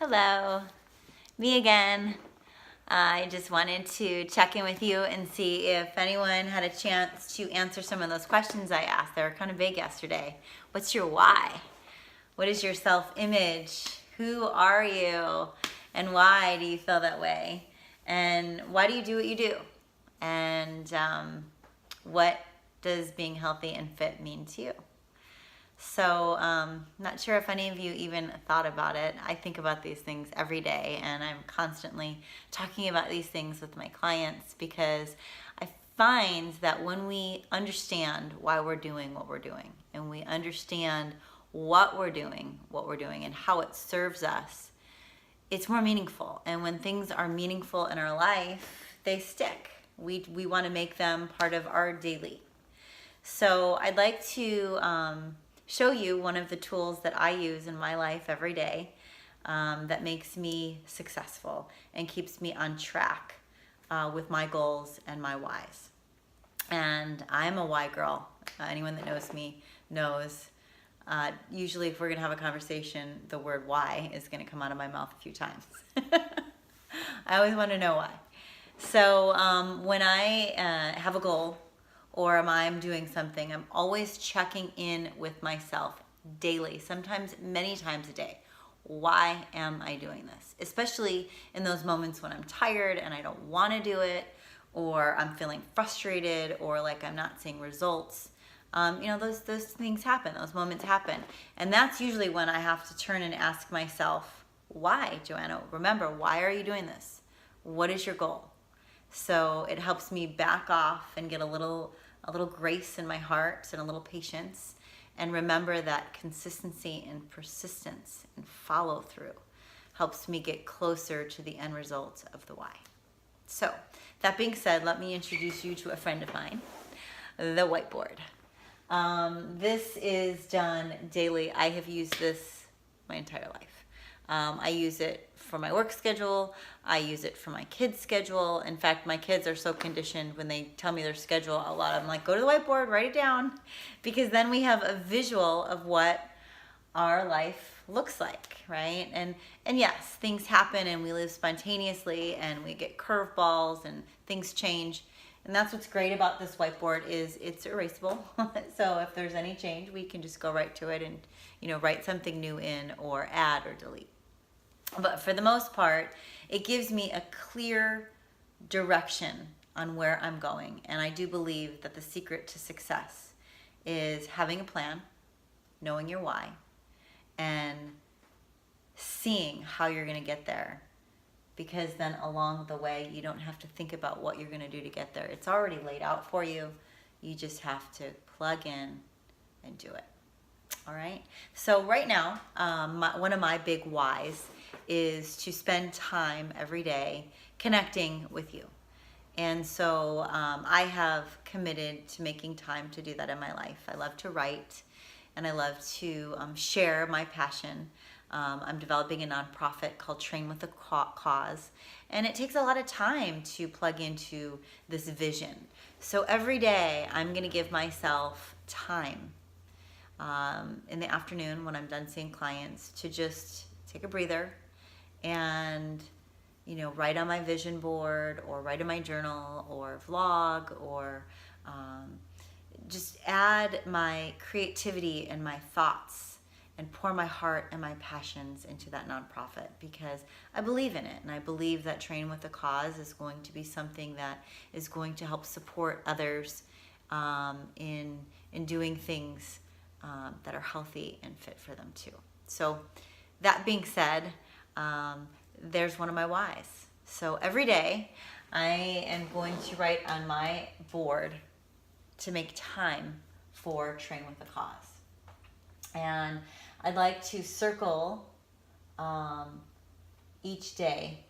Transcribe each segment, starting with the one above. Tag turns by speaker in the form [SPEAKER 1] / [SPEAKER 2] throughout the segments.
[SPEAKER 1] Hello, me again. I just wanted to check in with you and see if anyone had a chance to answer some of those questions I asked. They were kind of big yesterday. What's your why? What is your self-image? Who are you? And why do you feel that way? And why do you do what you do? And what does being healthy and fit mean to you? So, not sure if any of you even thought about it. I think about these things every day, and I'm constantly talking about these things with my clients because I find that when we understand why we're doing what we're doing, and we understand what we're doing, and how it serves us, it's more meaningful. And when things are meaningful in our life, they stick. We want to make them part of our daily. So I'd like to show you one of the tools that I use in my life every day that makes me successful and keeps me on track with my goals and my whys. And I'm a why girl. Anyone that knows me knows usually if we're going to have a conversation, the word why is going to come out of my mouth a few times. I always want to know why. So when I have a goal, or I'm doing something, I'm always checking in with myself daily, sometimes many times a day. Why am I doing this? Especially in those moments when I'm tired and I don't want to do it, or I'm feeling frustrated, or like I'm not seeing results. Those things happen, those moments happen. And that's usually when I have to turn and ask myself, why, Joanna? Remember, why are you doing this? What is your goal? So it helps me back off and get a little grace in my heart and a little patience, and remember that consistency and persistence and follow through helps me get closer to the end result of the why. So that being said, let me introduce you to a friend of mine, the whiteboard. This is done daily. I have used this my entire life. I use it for my work schedule. I use it for my kids' schedule. In fact, my kids are so conditioned when they tell me their schedule out loud. I'm like, go to the whiteboard, write it down, because then we have a visual of what our life looks like, right? And yes, things happen and we live spontaneously and we get curveballs and things change. And that's what's great about this whiteboard is it's erasable. So if there's any change, we can just go right to it and write something new in or add or delete. But for the most part, it gives me a clear direction on where I'm going. And I do believe that the secret to success is having a plan, knowing your why, and seeing how you're going to get there. Because then along the way, you don't have to think about what you're going to do to get there. It's already laid out for you. You just have to plug in and do it. All right. So right now, one of my big whys is to spend time every day connecting with you. And so I have committed to making time to do that in my life. I love to write and I love to share my passion. I'm developing a nonprofit called Train with a Cause, and it takes a lot of time to plug into this vision. So every day I'm going to give myself time in the afternoon when I'm done seeing clients to just take a breather and write on my vision board or write in my journal or vlog or just add my creativity and my thoughts and pour my heart and my passions into that nonprofit because I believe in it, and I believe that Train with a Cause is going to be something that is going to help support others in doing things that are healthy and fit for them too. So that being said, there's one of my whys. So every day I am going to write on my board to make time for Train with a Cause. And I'd like to circle each day,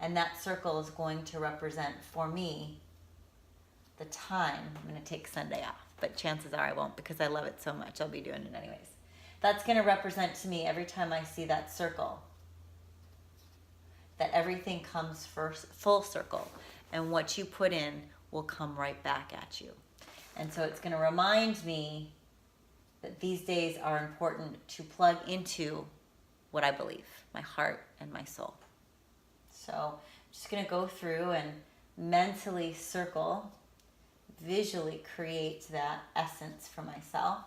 [SPEAKER 1] and that circle is going to represent for me the time. I'm going to take Sunday off, but chances are I won't because I love it so much. I'll be doing it anyways. That's going to represent to me every time I see that circle, that everything comes first, full circle, and what you put in will come right back at you. And so it's going to remind me that these days are important to plug into what I believe, my heart and my soul. So I'm just going to go through and mentally circle, visually create that essence for myself.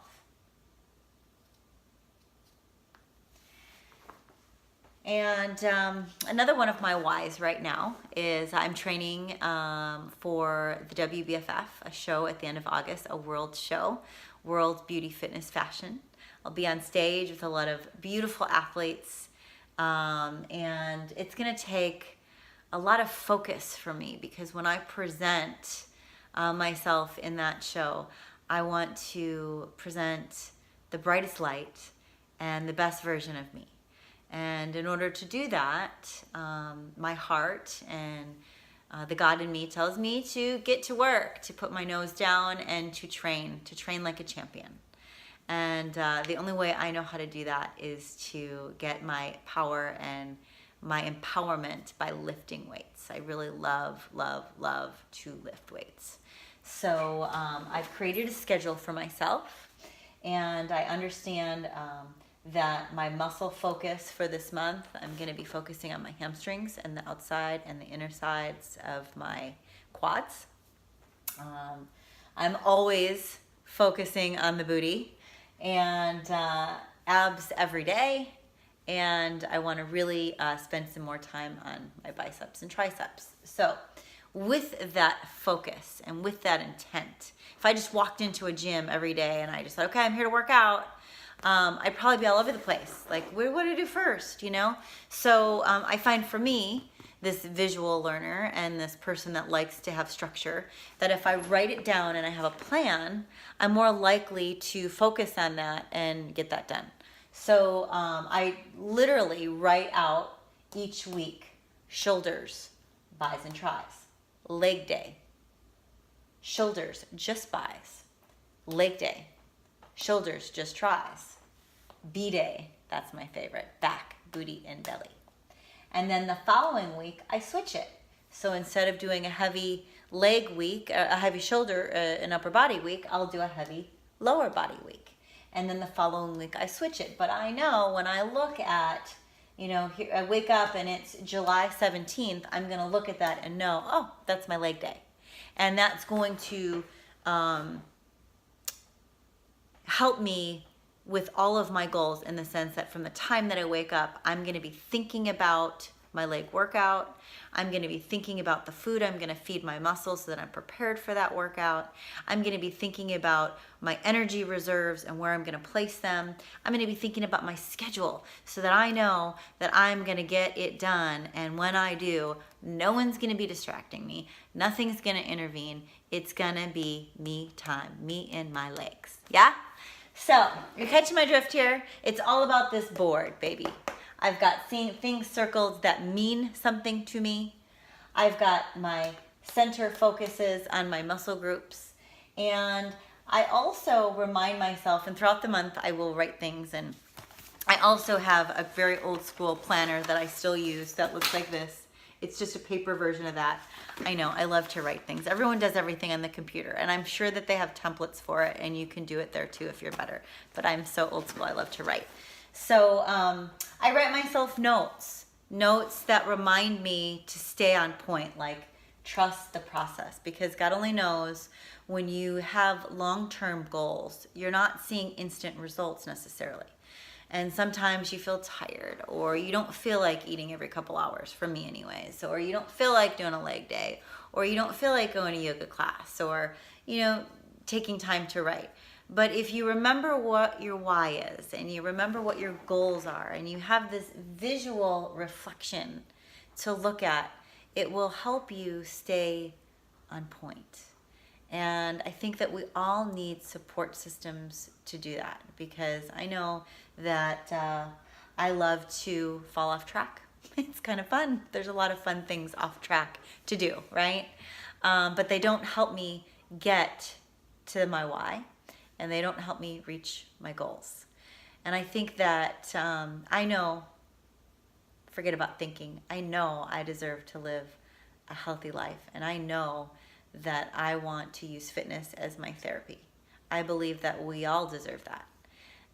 [SPEAKER 1] And another one of my whys right now is I'm training for the WBFF, a show at the end of August, a world show, World Beauty, Fitness, Fashion. I'll be on stage with a lot of beautiful athletes, and it's going to take a lot of focus for me, because when I present myself in that show, I want to present the brightest light and the best version of me. And in order to do that, my heart and the God in me tells me to get to work, to put my nose down and to train like a champion. And the only way I know how to do that is to get my power and my empowerment by lifting weights. I really love, love, love to lift weights. So I've created a schedule for myself, and I understand that my muscle focus for this month, I'm going to be focusing on my hamstrings and the outside and the inner sides of my quads. I'm always focusing on the booty and abs every day, and I want to really spend some more time on my biceps and triceps. So with that focus and with that intent, if I just walked into a gym every day and I just thought, okay, I'm here to work out, I'd probably be all over the place. Like, what do I do first, you know? So I find for me, this visual learner and this person that likes to have structure, that if I write it down and I have a plan, I'm more likely to focus on that and get that done. So I literally write out each week: shoulders, bis and tris; leg day, shoulders, just bis; leg day, shoulders, just tris; B-day, that's my favorite, back, booty, and belly. And then the following week, I switch it. So instead of doing a heavy leg week, a heavy shoulder and upper body week, I'll do a heavy lower body week. And then the following week, I switch it. But I know when I look at, you know, here, I wake up and it's July 17th, I'm going to look at that and know, oh, that's my leg day. And that's going to help me with all of my goals, in the sense that from the time that I wake up, I'm going to be thinking about my leg workout. I'm going to be thinking about the food I'm going to feed my muscles so that I'm prepared for that workout. I'm going to be thinking about my energy reserves and where I'm going to place them. I'm going to be thinking about my schedule so that I know that I'm going to get it done. And when I do, no one's going to be distracting me. Nothing's going to intervene. It's going to be me time, me and my legs. Yeah? So, you're catching my drift here. It's all about this board, baby. I've got things circled that mean something to me. I've got my center focuses on my muscle groups. And I also remind myself, and throughout the month I will write things, and I also have a very old school planner that I still use that looks like this. It's just a paper version of that. I know, I love to write things. Everyone does everything on the computer, and I'm sure that they have templates for it, and you can do it there too if you're better. But I'm so old school, I love to write. So I write myself notes that remind me to stay on point, like trust the process, because God only knows when you have long-term goals, you're not seeing instant results necessarily. And sometimes you feel tired, or you don't feel like eating every couple hours, for me anyways, or you don't feel like doing a leg day, or you don't feel like going to yoga class, or, you know, taking time to write. But if you remember what your why is, and you remember what your goals are, and you have this visual reflection to look at, it will help you stay on point. And I think that we all need support systems to do that, because I know that I love to fall off track. It's kind of fun. There's a lot of fun things off track to do, right? But they don't help me get to my why, and they don't help me reach my goals. And I think that I know, forget about thinking, I know I deserve to live a healthy life, and I know that I want to use fitness as my therapy. I believe that we all deserve that.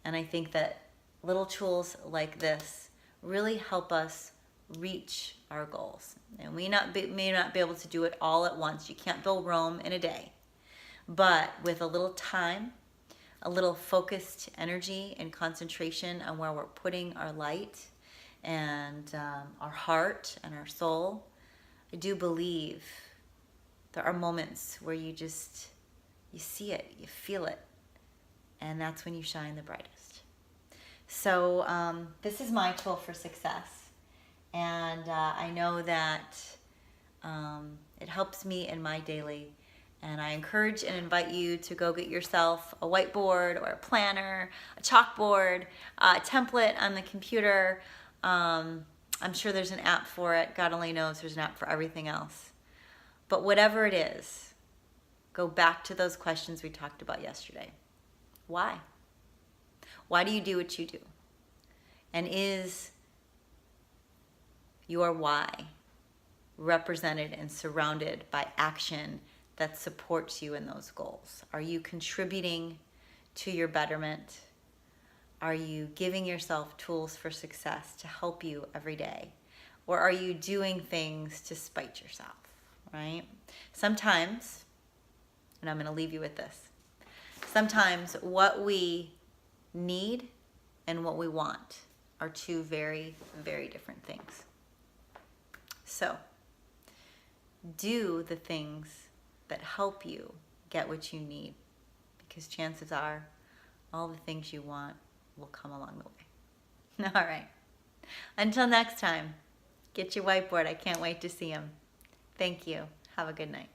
[SPEAKER 1] And I think that little tools like this really help us reach our goals. And we may not be able to do it all at once. You can't build Rome in a day. But with a little time, a little focused energy and concentration on where we're putting our light and our heart and our soul, I do believe there are moments where you see it, you feel it, and that's when you shine the brightest. So this is my tool for success, and I know that it helps me in my daily. And I encourage and invite you to go get yourself a whiteboard or a planner, a chalkboard, a template on the computer. I'm sure there's an app for it. God only knows there's an app for everything else. But whatever it is, go back to those questions we talked about yesterday. Why? Why do you do what you do? And is your why represented and surrounded by action that supports you in those goals? Are you contributing to your betterment? Are you giving yourself tools for success to help you every day? Or are you doing things to spite yourself, right? Sometimes, and I'm going to leave you with this, sometimes what we need and what we want are two very, very different things. So, do the things that help you get what you need, because chances are all the things you want will come along the way. All right. Until next time, get your whiteboard. I can't wait to see them. Thank you. Have a good night.